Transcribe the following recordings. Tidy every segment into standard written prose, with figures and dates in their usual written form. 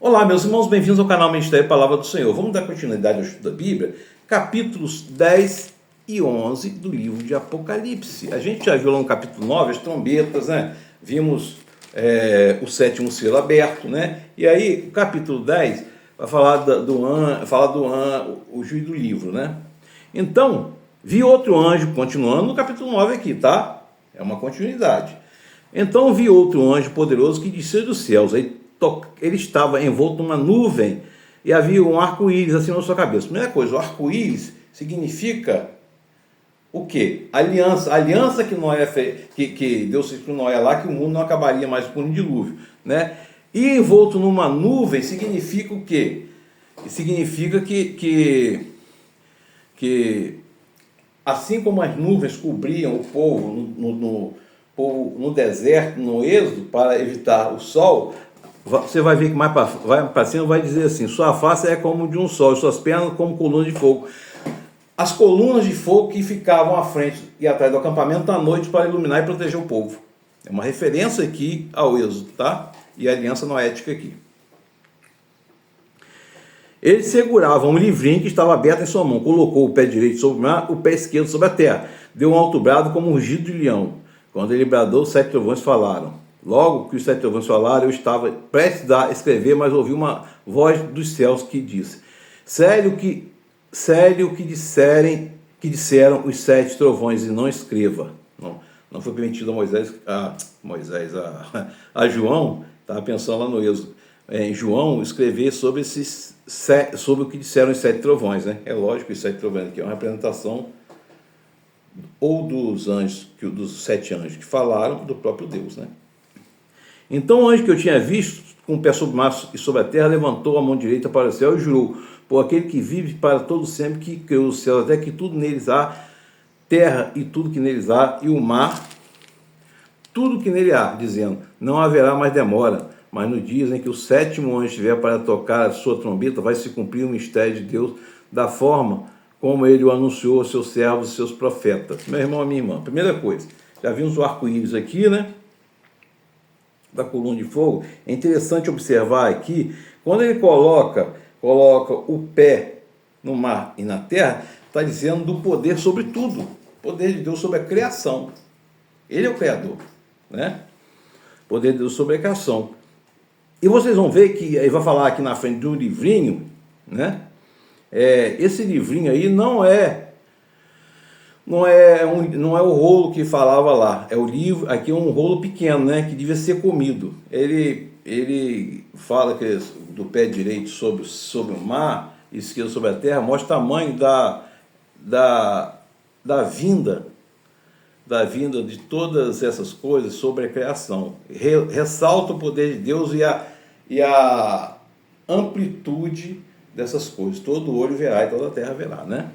Olá, meus irmãos, bem-vindos ao canal Ministério Palavra do Senhor. Vamos dar continuidade ao estudo da Bíblia, capítulos 10 e 11 do livro de Apocalipse. A gente já viu lá no capítulo 9 as trombetas, né? Vimos o sétimo selo aberto, né? E aí, o capítulo 10 vai falar o juízo do livro, né? Então, vi outro anjo, continuando no capítulo 9 aqui, tá? É uma continuidade. Então, vi outro anjo poderoso que desceu dos céus. Ele estava envolto numa nuvem e havia um arco-íris acima da sua cabeça. Primeira coisa, o arco-íris significa o quê? Aliança. A aliança que Noé que Deus fez com Noé lá, que o mundo não acabaria mais com um dilúvio, né? E envolto numa nuvem significa o quê? Significa que assim como as nuvens cobriam o povo no deserto, no êxodo, para evitar o sol, você vai ver que mais para cima vai dizer assim: sua face é como de um sol, suas pernas como colunas de fogo. As colunas de fogo que ficavam à frente e atrás do acampamento à noite para iluminar e proteger o povo. É uma referência aqui ao êxodo, tá? E a aliança noética aqui. Ele segurava um livrinho que estava aberto em sua mão, colocou o pé direito sobre o mar, o pé esquerdo sobre a terra. Deu um alto brado como um rugido de leão. Quando ele bradou, os 7 trovões falaram. Logo que os 7 trovões falaram, eu estava prestes a escrever, mas ouvi uma voz dos céus que disse: sério que disseram os 7 trovões, e não escreva. Não foi permitido a João, estava pensando lá no Êxodo, em João, escrever sobre o que disseram os 7 trovões, né? É lógico que os 7 trovões aqui é uma representação ou dos anjos, dos 7 anjos que falaram, do próprio Deus, né? Então o anjo que eu tinha visto, com o pé sobre o mar e sobre a terra, levantou a mão direita para o céu e jurou: por aquele que vive para todo sempre, que criou os céus, até que tudo neles há, terra e tudo que neles há, e o mar, tudo que nele há, dizendo: não haverá mais demora, mas no dia em que o 7º anjo estiver para tocar a sua trombeta, vai se cumprir o mistério de Deus, da forma como ele o anunciou aos seus servos e seus profetas. Meu irmão e minha irmã, primeira coisa, já vimos o arco-íris aqui, né? Da coluna de fogo. É interessante observar aqui, quando ele coloca o pé no mar e na terra, está dizendo do poder sobre tudo, o poder de Deus sobre a criação. Ele é o Criador, né? O poder de Deus sobre a criação. E vocês vão ver que ele vai falar aqui na frente de um livrinho, né? Esse livrinho aí não é o rolo que falava lá, é o livro, aqui é um rolo pequeno, né, que devia ser comido. Ele fala que do pé direito sobre o mar, esquerdo sobre a terra, mostra o tamanho da vinda de todas essas coisas sobre a criação. Ressalta o poder de Deus e a amplitude dessas coisas. Todo olho verá e toda a terra verá, né?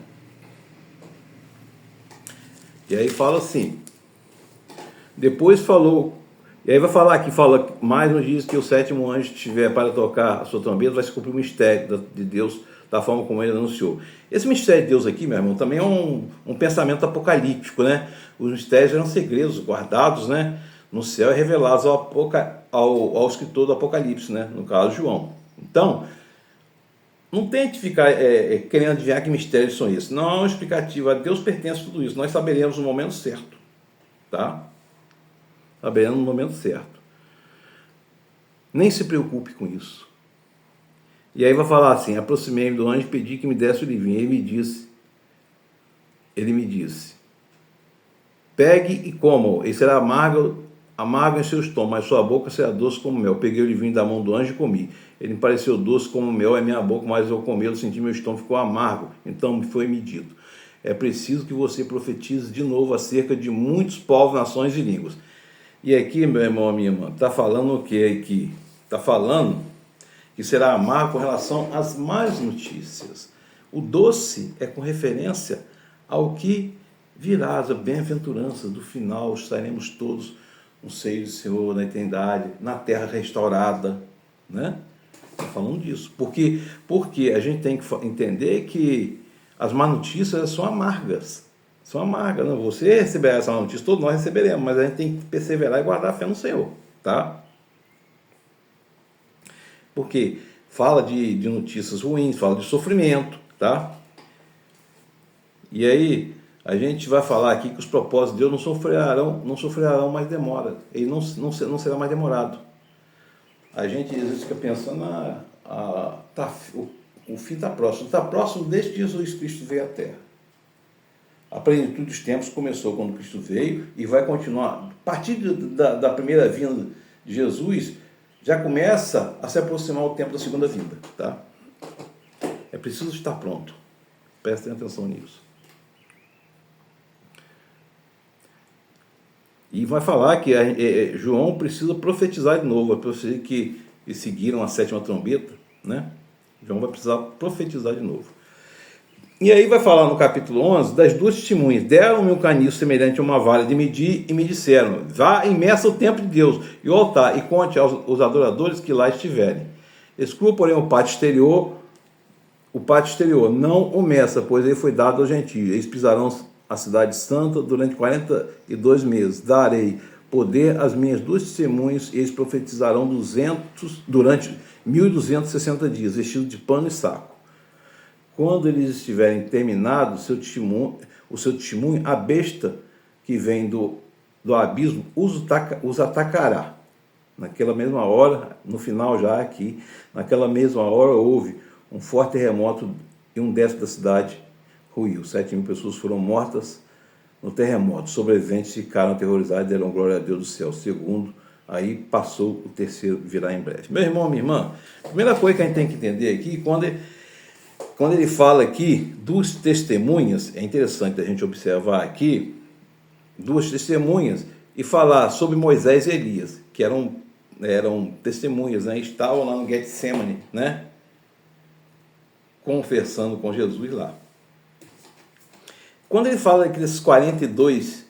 E aí fala assim, depois falou, e aí vai falar aqui, fala mais nos dias que o 7º anjo estiver para tocar a sua trombeta, vai se cumprir o mistério de Deus, da forma como ele anunciou. Esse mistério de Deus aqui, meu irmão, também é um pensamento apocalíptico, né? Os mistérios eram segredos guardados, né, no céu e revelados ao escritor do Apocalipse, né? No caso, João. Então, não tente ficar querendo adivinhar que mistérios são esses. Não há uma explicativa. A Deus pertence tudo isso. Nós saberemos no momento certo. Tá? Saberemos no momento certo. Nem se preocupe com isso. E aí vai falar assim: aproximei-me do anjo e pedi que me desse o livrinho. Ele me disse: pegue e coma-o. Ele será amargo em seu estômago, mas sua boca será doce como mel. Peguei o livrinho da mão do anjo e comi. Ele me pareceu doce como mel em minha boca, mas eu comê-lo, senti meu estômago ficou amargo. Então foi-me dito: é preciso que você profetize de novo acerca de muitos povos, nações e línguas. E aqui, meu irmão, minha irmã, está falando o que aqui? Está falando que será amargo com relação às más notícias. O doce é com referência ao que virá, as bem-aventuranças do final, estaremos todos no seio do Senhor, na eternidade, na terra restaurada, né? Está falando disso. Porque a gente tem que entender que as más notícias são amargas. São amargas. Não? Você receberá essa má notícia, todos nós receberemos, mas a gente tem que perseverar e guardar a fé no Senhor. Tá? Porque fala de notícias ruins, fala de sofrimento, tá? E aí a gente vai falar aqui que os propósitos de Deus não sofrerão mais demora. Ele não será mais demorado. A gente às vezes fica pensando, o fim está próximo. Está próximo desde que Jesus Cristo veio à Terra. A plenitude dos tempos começou quando Cristo veio e vai continuar. A partir da primeira vinda de Jesus, já começa a se aproximar o tempo da segunda vinda. Tá? É preciso estar pronto. Prestem atenção nisso. E vai falar que João precisa profetizar de novo, a profecia que seguiram a 7ª trombeta, né? João vai precisar profetizar de novo. E aí vai falar no capítulo 11 das duas testemunhas. Deram-me um caniço semelhante a uma vara de medir e me disseram: vá e meça o templo de Deus e o altar e conte aos adoradores que lá estiverem. Exclua, porém, o pátio exterior, não o meça, pois ele foi dado aos gentios. Eles pisarão a cidade santa durante 42 meses. Darei poder às minhas duas testemunhas e eles profetizarão durante 1260 dias, vestidos de pano e saco. Quando eles estiverem terminados o seu testemunho, a besta que vem do abismo os atacará. Naquela mesma hora, no final já aqui, naquela mesma hora houve um forte terremoto e um décimo da cidade ruiu. 7.000 pessoas foram mortas no terremoto. Sobreviventes ficaram aterrorizados e deram glória a Deus do céu. Segundo, aí passou, o terceiro virá em breve. Meu irmão, minha irmã, a primeira coisa que a gente tem que entender aqui, quando ele fala aqui duas testemunhas, é interessante a gente observar aqui, duas testemunhas, e falar sobre Moisés e Elias, que eram testemunhas, né? Estavam lá no Getsemane, né? Conversando com Jesus lá. Quando ele fala que desses 42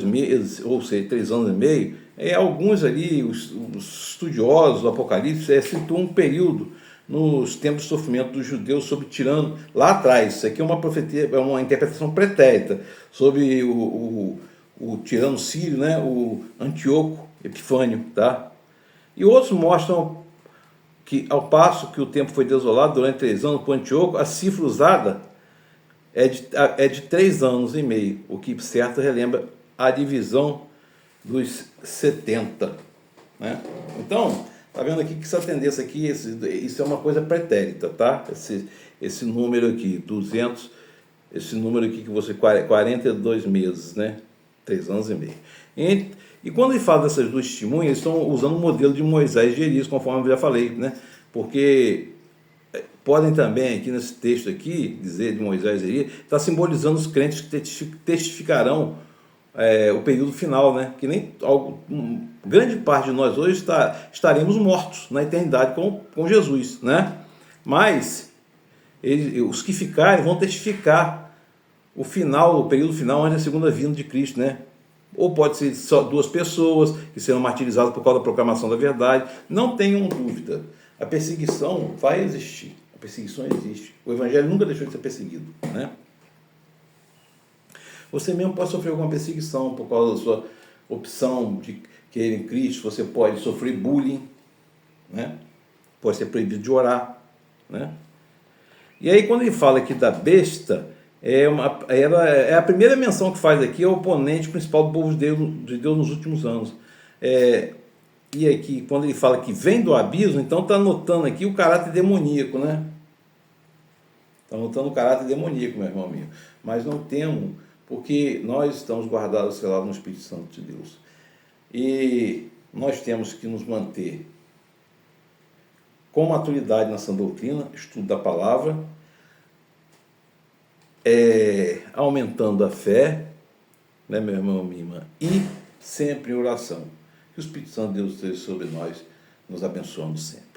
meses, ou seja, 3 anos e meio, alguns ali, os estudiosos do Apocalipse, situam um período nos tempos de sofrimento dos judeus sobre tirano, lá atrás. Isso aqui é uma profecia, é uma interpretação pretérita sobre o tirano sírio, né, o Antíoco Epifânio, tá? E outros mostram que, ao passo que o tempo foi desolado durante 3 anos por Antíoco, a cifra usada é de 3 anos e meio, o que certo relembra a divisão dos 70. Né? Então, está vendo aqui que essa tendência aqui, isso é uma coisa pretérita, tá? Esse número aqui, 200, esse número aqui que você, 42 meses, né? 3 anos e meio. E quando ele fala dessas duas testemunhas, eles estão usando o modelo de Moisés e de Elias, conforme eu já falei, né? Porque podem também, aqui nesse texto aqui, dizer de Moisés e Elias, está simbolizando os crentes que testificarão o período final, né? Que nem grande parte de nós hoje estaremos mortos na eternidade com Jesus, né? Mas os que ficarem vão testificar o final, o período final, onde é a segunda vinda de Cristo, né? Ou pode ser só 2 pessoas que serão martirizadas por causa da proclamação da verdade. Não tenham dúvida, a perseguição vai existir. A perseguição existe. O Evangelho nunca deixou de ser perseguido, né? Você mesmo pode sofrer alguma perseguição por causa da sua opção de crer em Cristo. Você pode sofrer bullying, né? Pode ser proibido de orar, né? E aí, quando ele fala aqui da besta, ela é a primeira menção que faz aqui, é o oponente principal do povo de Deus nos últimos anos. E aqui, quando ele fala que vem do abismo, então está notando aqui o caráter demoníaco, né? Está notando o caráter demoníaco, meu irmão amigo. Mas não temo, porque nós estamos guardados, selados no Espírito Santo de Deus. E nós temos que nos manter com maturidade na sã doutrina, estudo da palavra, aumentando a fé, né, meu irmão, minha irmã, e sempre em oração. Que o Espírito Santo de Deus esteja sobre nós, nos abençoando sempre.